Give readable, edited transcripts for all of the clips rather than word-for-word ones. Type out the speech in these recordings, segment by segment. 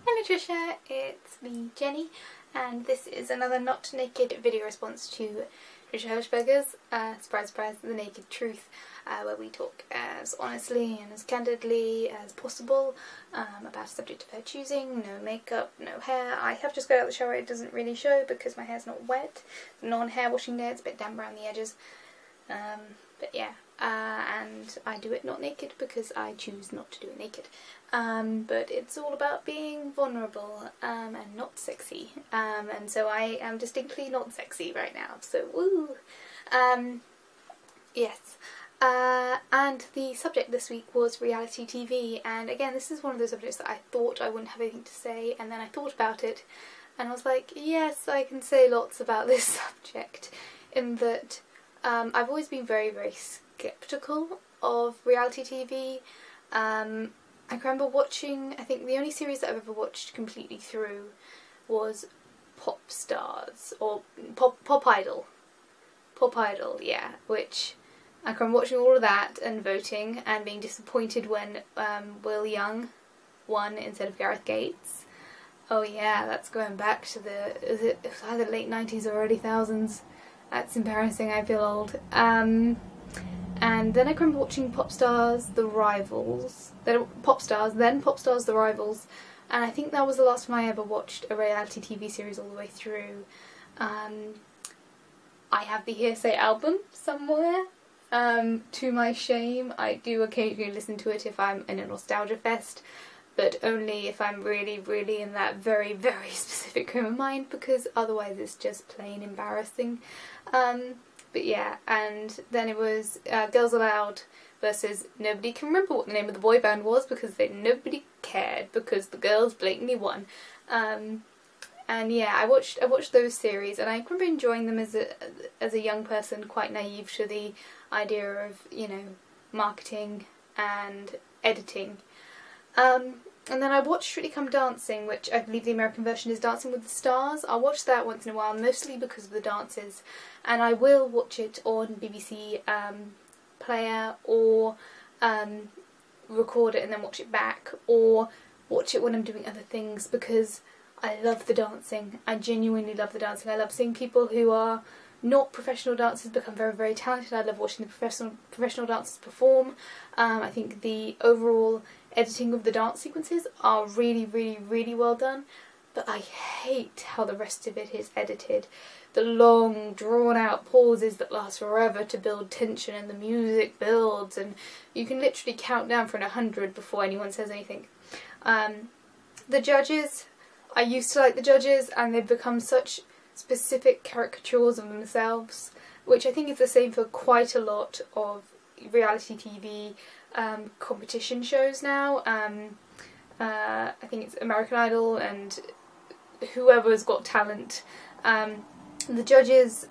Hello Trisha, it's me Jenny, and this is another not naked video response to Trisha Hershberger's surprise surprise, The Naked Truth, where we talk as honestly and as candidly as possible about a subject of her choosing. No makeup, no hair. I have just got out of the shower. It doesn't really show because my hair's not wet. Non-hair washing day, it's a bit damp around the edges. But yeah, and I do it not naked because I choose not to do it naked. But it's all about being vulnerable and not sexy. And so I am distinctly not sexy right now, so woo! Yes. And the subject this week was reality TV, and again this is one of those subjects that I thought I wouldn't have anything to say, and then I thought about it and I was like, yes, I can say lots about this subject, in that I've always been very, very sceptical of reality TV. I can remember watching, I think the only series that I've ever watched completely through was Pop Stars, or Pop Idol. Pop Idol, yeah, which I can remember watching all of that and voting and being disappointed when Will Young won instead of Gareth Gates. Oh yeah, that's going back to it was either late 90s or early thousands. That's embarrassing, I feel old. And then I can remember watching Pop Stars, The Rivals, then Pop Stars, The Rivals, and I think that was the last time I ever watched a reality TV series all the way through. I have the Hearsay album somewhere. To my shame, I do occasionally listen to it if I'm in a nostalgia fest, but only if I'm really, really in that very, very specific frame of mind, because otherwise it's just plain embarrassing. But yeah, and then it was Girls Aloud versus nobody can remember what the name of the boy band was because nobody cared because the girls blatantly won. And yeah, I watched those series, and I remember enjoying them as a young person, quite naive to the idea of, you know, marketing and editing. And then I watched Strictly Come Dancing, which I believe the American version is Dancing with the Stars. I'll watch that once in a while, mostly because of the dances, and I will watch it on BBC Player, or record it and then watch it back, or watch it when I'm doing other things, because I love the dancing. I genuinely love the dancing. I love seeing people who are not professional dancers become very, very talented. I love watching the professional dancers perform. I think the overall editing of the dance sequences are really, really, really well done, but I hate how the rest of it is edited. The long, drawn-out pauses that last forever to build tension, and the music builds, and you can literally count down from 100 before anyone says anything. The judges, I used to like the judges, and they've become such specific caricatures of themselves, which I think is the same for quite a lot of reality TV competition shows now. I think it's American Idol and whoever's got talent. The judges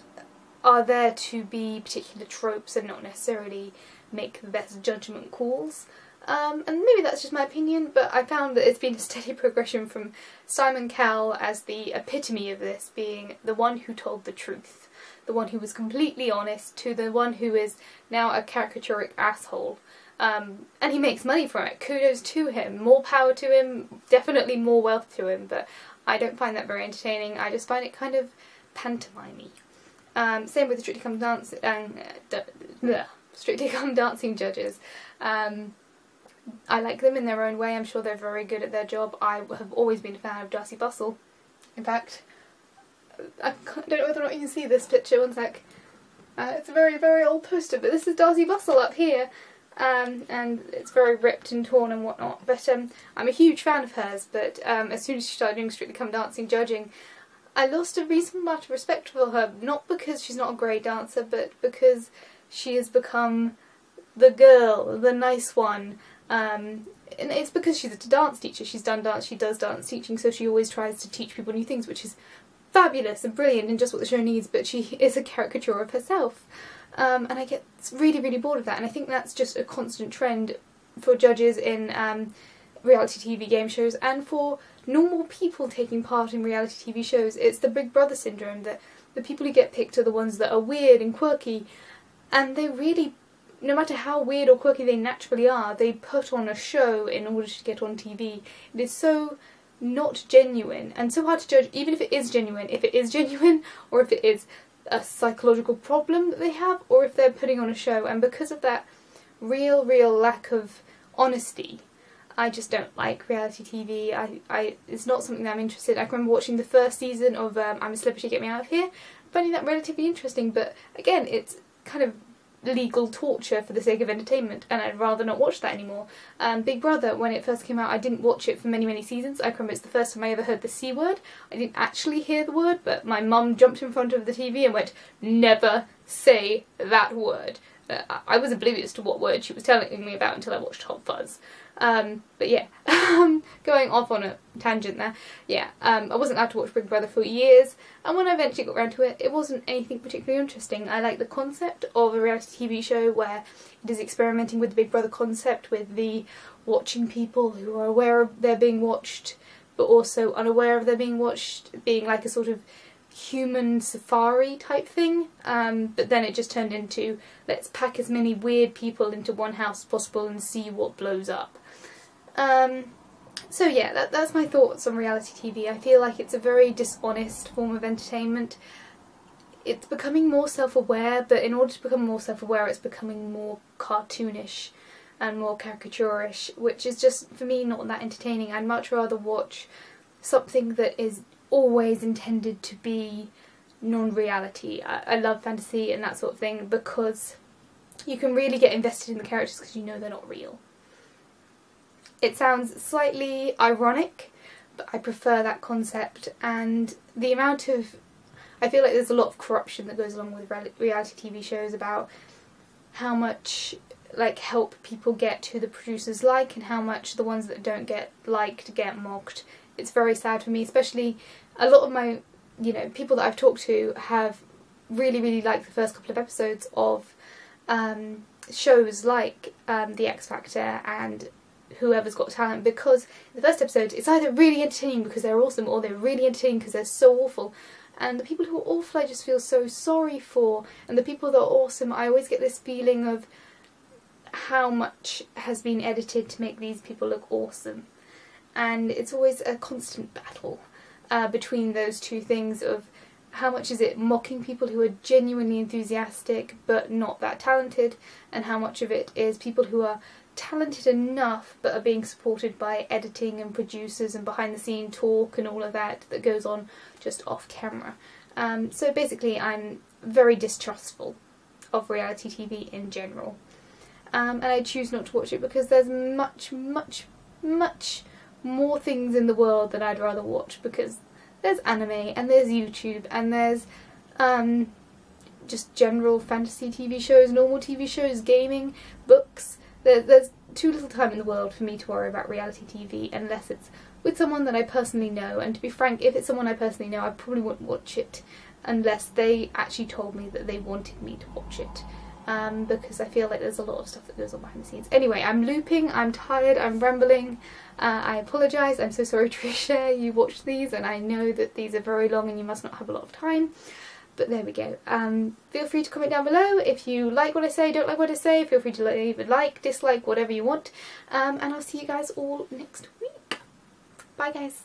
are there to be particular tropes and not necessarily make the best judgment calls. And maybe that's just my opinion, but I found that it's been a steady progression from Simon Cowell as the epitome of this, being the one who told the truth, the one who was completely honest, to the one who is now a caricaturic asshole. And he makes money from it. Kudos to him. More power to him. Definitely more wealth to him, but I don't find that very entertaining. I just find it kind of pantomime-y. Same with the Strictly Come Dancing judges. I like them in their own way. I'm sure they're very good at their job. I have always been a fan of Darcy Bustle. In fact, I don't know whether or not you can see this picture. One sec. It's a very, very old poster, but this is Darcy Bustle up here. And it's very ripped and torn and whatnot. But I'm a huge fan of hers, but as soon as she started doing Strictly Come Dancing judging, I lost a reasonable amount of respect for her, not because she's not a great dancer, but because she has become the girl, the nice one. And it's because she's a dance teacher. She's done dance, she does dance teaching, so she always tries to teach people new things, which is fabulous and brilliant and just what the show needs, but she is a caricature of herself. And I get really, really bored of that, and I think that's just a constant trend for judges in reality TV game shows, and for normal people taking part in reality TV shows. It's the Big Brother syndrome, that the people who get picked are the ones that are weird and quirky, and they really, no matter how weird or quirky they naturally are, they put on a show in order to get on TV. It is so not genuine and so hard to judge, even if it is genuine, or if it is a psychological problem that they have, or if they're putting on a show. And because of that real lack of honesty, I just don't like reality TV. It's not something that I'm interested in. I can remember watching the first season of I'm a Celebrity, Get Me Out of Here, finding that relatively interesting, but again, it's kind of legal torture for the sake of entertainment, and I'd rather not watch that anymore. Big Brother, when it first came out, I didn't watch it for many seasons. I can remember it's the first time I ever heard the C word. I didn't actually hear the word, but my mum jumped in front of the TV and went, "Never say that word." I was oblivious to what word she was telling me about until I watched Hot Fuzz. But yeah, going off on a tangent there. Yeah, I wasn't allowed to watch Big Brother for years, and when I eventually got around to it, it wasn't anything particularly interesting. I like the concept of a reality TV show where it is experimenting with the Big Brother concept, with the watching people who are aware of they're being watched, but also unaware of they're being watched, being like a sort of human safari type thing, but then it just turned into, let's pack as many weird people into one house as possible and see what blows up. So yeah, that's my thoughts on reality TV. I feel like it's a very dishonest form of entertainment. It's becoming more self-aware, but in order to become more self-aware, it's becoming more cartoonish and more caricaturish, which is just, for me, not that entertaining. I'd much rather watch something that is always intended to be non-reality. I love fantasy and that sort of thing because you can really get invested in the characters because you know they're not real. It sounds slightly ironic, but I prefer that concept, and the amount of... I feel like there's a lot of corruption that goes along with reality TV shows about how much help people get who the producers like, and how much the ones that don't get liked get mocked. It's very sad for me, especially a lot of my, people that I've talked to have really liked the first couple of episodes of shows like The X Factor and Whoever's Got Talent, because in the first episode it's either really entertaining because they're awesome, or they're really entertaining because they're so awful. And the people who are awful I just feel so sorry for, and the people that are awesome, I always get this feeling of how much has been edited to make these people look awesome. And it's always a constant battle between those two things of how much is it mocking people who are genuinely enthusiastic but not that talented, and how much of it is people who are talented enough but are being supported by editing and producers and behind the scene talk and all of that goes on just off camera. So basically I'm very distrustful of reality TV in general. And I choose not to watch it because there's much more things in the world that I'd rather watch, because there's anime and there's YouTube and there's just general fantasy TV shows, normal TV shows, gaming, books. There's too little time in the world for me to worry about reality TV unless it's with someone that I personally know, and to be frank, if it's someone I personally know I probably wouldn't watch it unless they actually told me that they wanted me to watch it. Because I feel like there's a lot of stuff that goes on behind the scenes. Anyway, I'm looping, I'm tired, I'm rambling, I apologise, I'm so sorry Trisha, you watched these and I know that these are very long and you must not have a lot of time, but there we go. Feel free to comment down below if you like what I say, don't like what I say, feel free to leave a like, dislike, whatever you want, and I'll see you guys all next week. Bye guys.